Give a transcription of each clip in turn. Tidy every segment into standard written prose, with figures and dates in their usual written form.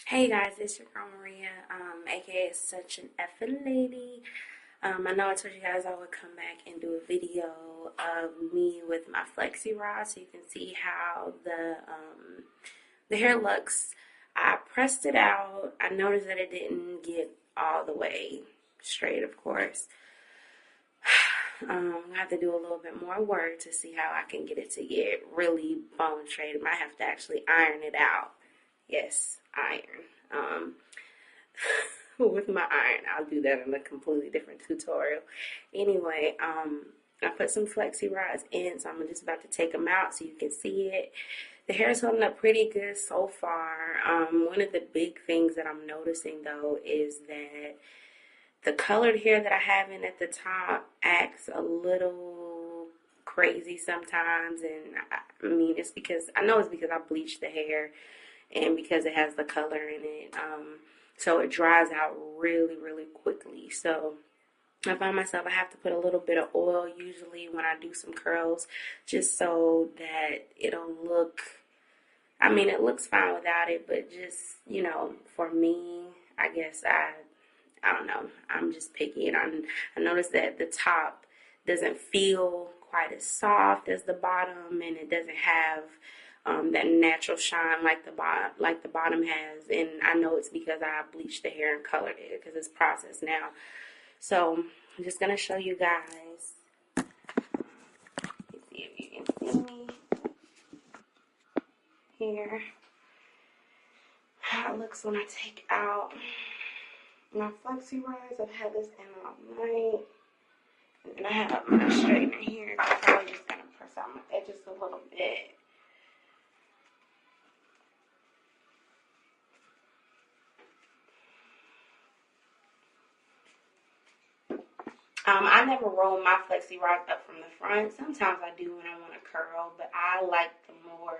Hey guys, it's your girl Maria, aka Such an Effin' Lady. I know I told you guys I would come back and do a video of me with my Flexi rod so you can see how the hair looks. I pressed it out. I noticed that it didn't get all the way straight, of course. I have to do a little bit more work to see how I can get it to get really bone straight. I might have to actually iron it out. Yes, iron. With my iron, I'll do that in a completely different tutorial. Anyway, I put some flexi rods in, so I'm just about to take them out so you can see it. The hair is holding up pretty good so far. One of the big things that I'm noticing though is that the colored hair that I have in at the top acts a little crazy sometimes, and I mean it's because I know it's because I bleached the hair and because it has the color in it. So it dries out really, really quickly. So I find myself I have to put a little bit of oil usually when I do some curls, just so that it'll look. I mean, it looks fine without it, but just for me, I guess I don't know. I'm just picky, and I noticed that the top doesn't feel quite as soft as the bottom, and it doesn't have that natural shine like the bottom has. And I know it's because I bleached the hair and colored it because it's processed now. So I'm just gonna show you guys. Let's see if you can see me here. How it looks when I take out my flexi rods. I've had this in all night. And I have my straightener here. I'm probably just gonna press out my edges a little bit. I never roll my flexi rods up from the front. Sometimes I do when I want to curl, but I like the more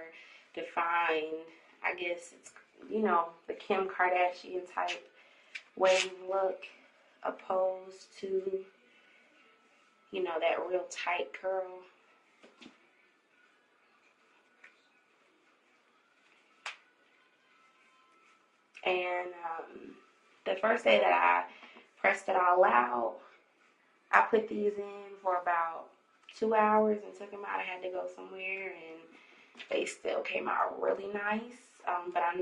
defined, I guess it's, the Kim Kardashian type wave look opposed to, that real tight curl. And the first day that I pressed it all out, I put these in for about 2 hours and took them out. I had to go somewhere, and they still came out really nice. But I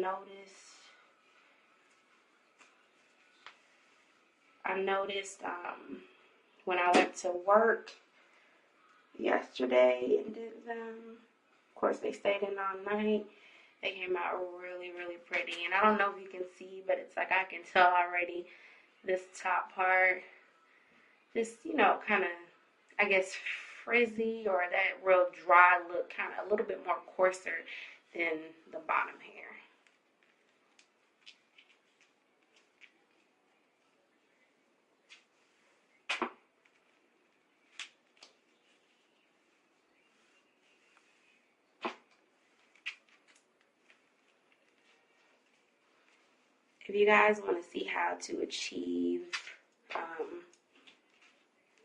noticed when I went to work yesterday and did them, of course they stayed in all night. They came out really, really pretty. And I don't know if you can see, but it's like I can tell already this top part, just, kind of, I guess, frizzy, or that real dry look, kind of a little bit more coarser than the bottom hair. If you guys want to see how to achieve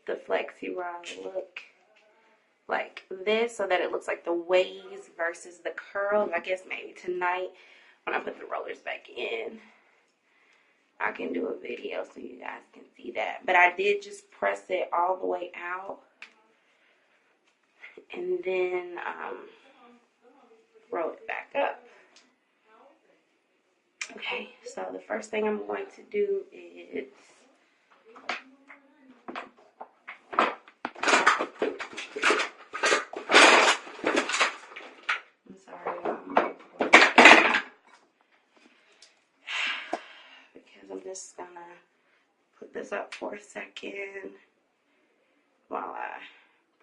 the flexi rod look like this, so that it looks like the waves versus the curls, I guess maybe tonight when I put the rollers back in, I can do a video so you guys can see that. But I did just press it all the way out and then roll it back up. Okay, so the first thing I'm going to do is because I'm just gonna put this up for a second while I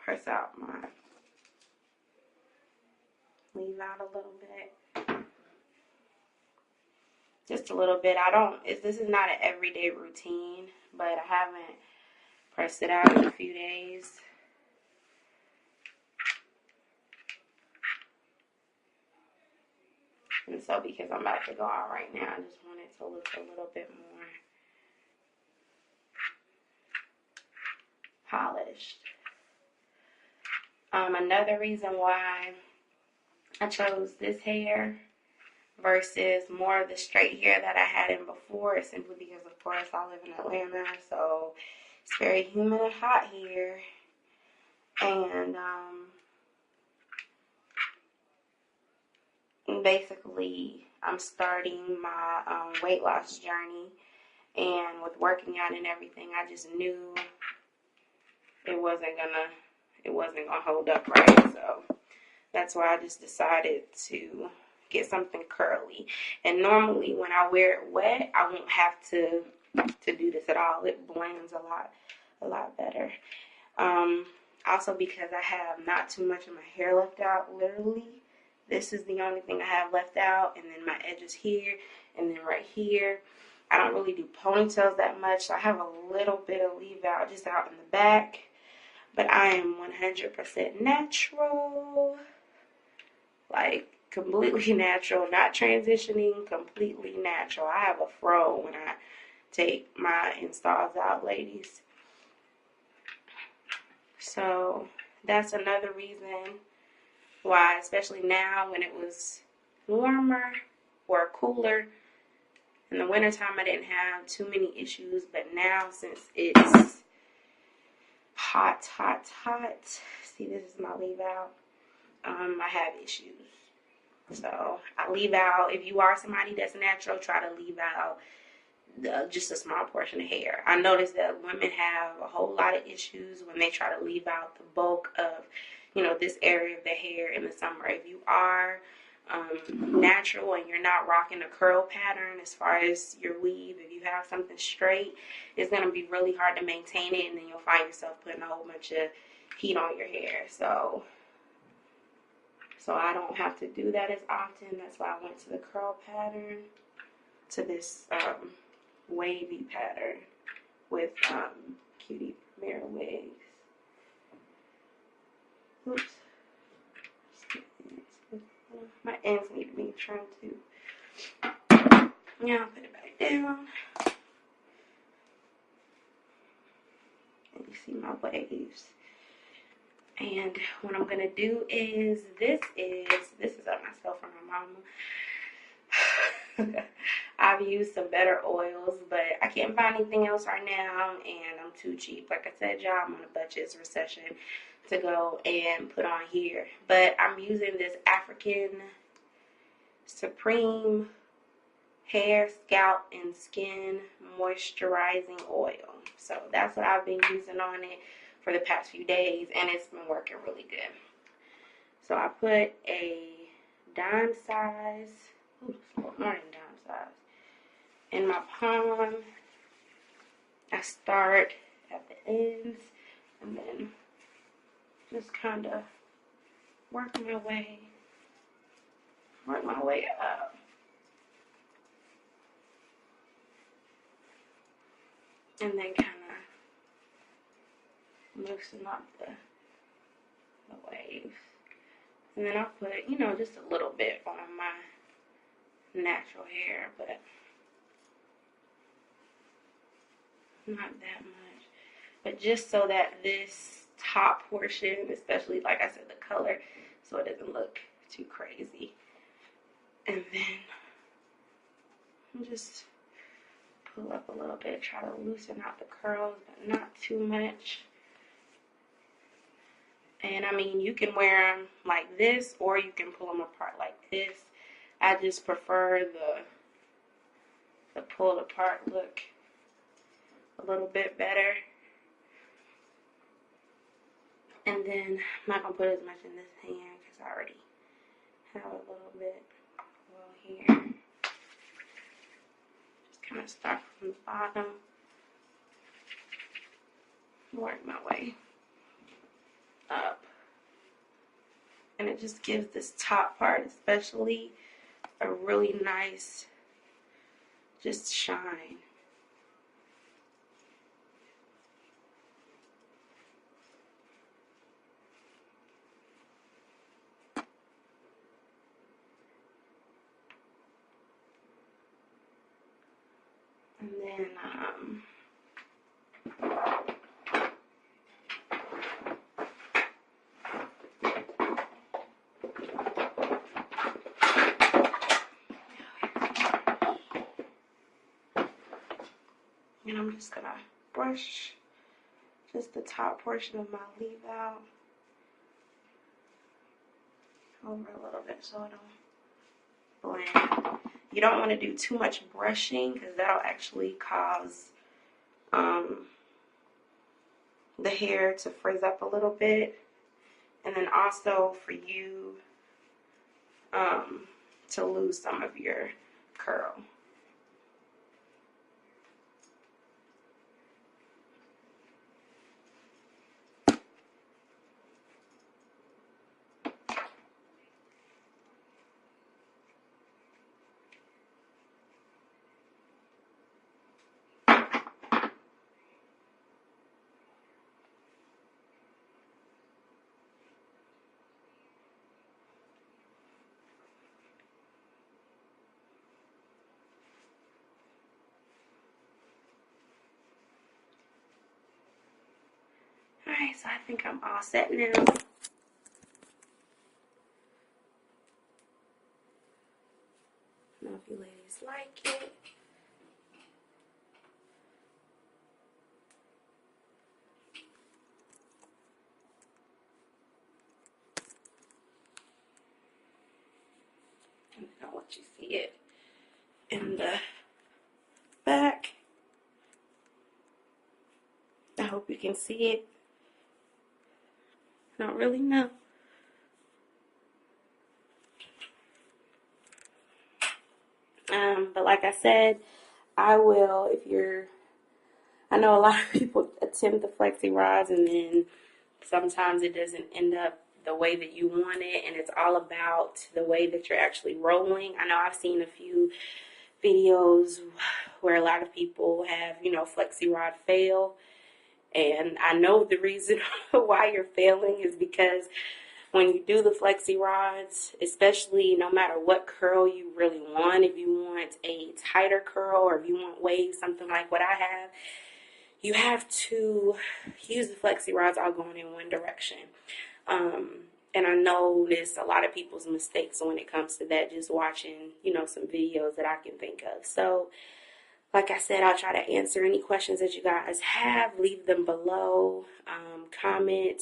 press out my leave out a little bit. Just a little bit. This is not an everyday routine, but I haven't pressed it out in a few days. And so because I'm about to go out right now, I just want it to look a little bit more polished. Another reason why I chose this hair versus more of the straight hair that I had in before, simply because, of course, I live in Atlanta, so it's very humid and hot here. And basically, I'm starting my weight loss journey. And with working out and everything, I just knew it wasn't gonna hold up right. So that's why I just decided to get something curly. And normally when I wear it wet, I won't have to do this at all. It blends a lot better. Also because I have not too much of my hair left out, literally. This is the only thing I have left out, and then my edges here, and then right here. I don't really do ponytails that much, so I have a little bit of leave out just out in the back. But I am 100% natural. Like, completely natural. Not transitioning, completely natural. I have a fro when I take my installs out, ladies. So, that's another reason why, especially now when it was warmer or cooler, in the wintertime, I didn't have too many issues, but now since it's hot, see, this is my leave out, I have issues. So I leave out, if you are somebody that's natural, try to leave out just a small portion of hair. I noticed that women have a whole lot of issues when they try to leave out the bulk of, this area of the hair in the summer. If you are natural and you're not rocking a curl pattern as far as your weave, if you have something straight, it's going to be really hard to maintain it, and then you'll find yourself putting a whole bunch of heat on your hair. So I don't have to do that as often. That's why I went to the curl pattern, to this wavy pattern with Cutie Premier Wigs. Oops. My ends need to be trimmed too. Yeah, I'll put it back down. And you see my waves. And what I'm gonna do is this is on myself from my mama. I've used some better oils, but I can't find anything else right now, and I'm too cheap. Like I said, y'all, I'm on a budget recession to go and put on here. But I'm using this African Supreme Hair, Scalp, and Skin Moisturizing Oil. So that's what I've been using on it for the past few days, and it's been working really good. So I put a dime size, more than dime size, in my palm. I start at the ends and then just kind of work my way up. And then kind of loosen up the waves. And then I'll put, just a little bit on my natural hair, but not that much. But just so that this top portion, especially, like I said, the color, so it doesn't look too crazy. And then just pull up a little bit, try to loosen out the curls, but not too much. And I mean, you can wear them like this, or you can pull them apart like this. I just prefer the pulled apart look a little bit better. And then I'm not going to put as much in this hand because I already have a little bit here. Just kind of start from the bottom, work my way up. And it just gives this top part especially a really nice just shine. And then And I'm just gonna brush just the top portion of my leave out over a little bit so it don't blend. You don't want to do too much brushing because that'll actually cause the hair to frizz up a little bit, and then also for you to lose some of your curl. Alright, so I think I'm all set now. I don't know if you ladies like it. And I'll let you see it in the back. I hope you can see it. I don't really know. But like I said, I will, I know a lot of people attempt the Flexi rods and then sometimes it doesn't end up the way that you want it, and it's all about the way that you're actually rolling. I know I've seen a few videos where a lot of people have, Flexi rod fail, and I know the reason why you're failing is because when you do the Flexi rods, especially no matter what curl you really want, if you want a tighter curl or if you want waves, something like what I have, you have to use the Flexi rods all going in one direction. And I notice a lot of people's mistakes when it comes to that, just watching, some videos that I can think of. So, like I said, I'll try to answer any questions that you guys have. Leave them below. Comment,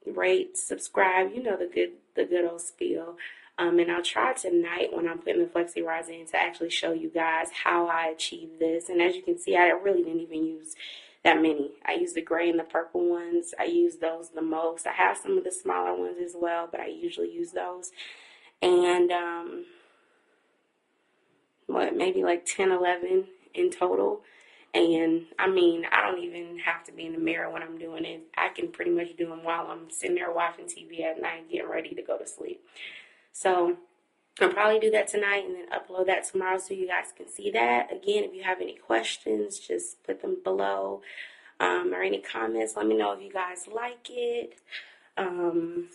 rate, subscribe. The good old spiel. And I'll try tonight when I'm putting the Flexi rods in to actually show you guys how I achieved this. And as you can see, I really didn't even use that many. I used the gray and the purple ones. I use those the most. I have some of the smaller ones as well, but I usually use those. And maybe like 10, 11 in total. And I don't even have to be in the mirror when I'm doing it. I can pretty much do them while I'm sitting there watching TV at night, getting ready to go to sleep. So I'll probably do that tonight and then upload that tomorrow so you guys can see that. Again, if you have any questions, just put them below, or any comments. Let me know if you guys like it. And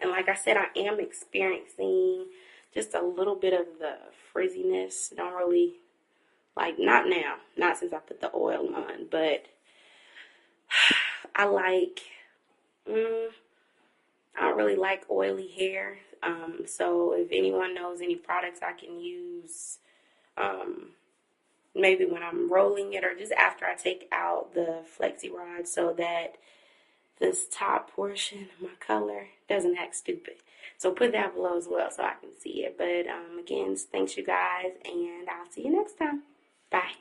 like I said, I am experiencing just a little bit of the frizziness. Don't really, not now. Not since I put the oil on, but I don't really like oily hair. So if anyone knows any products I can use, maybe when I'm rolling it or just after I take out the Flexi rod so that this top portion of my color doesn't act stupid. So put that below as well so I can see it. But again, thanks you guys, and I'll see you next time. Bye.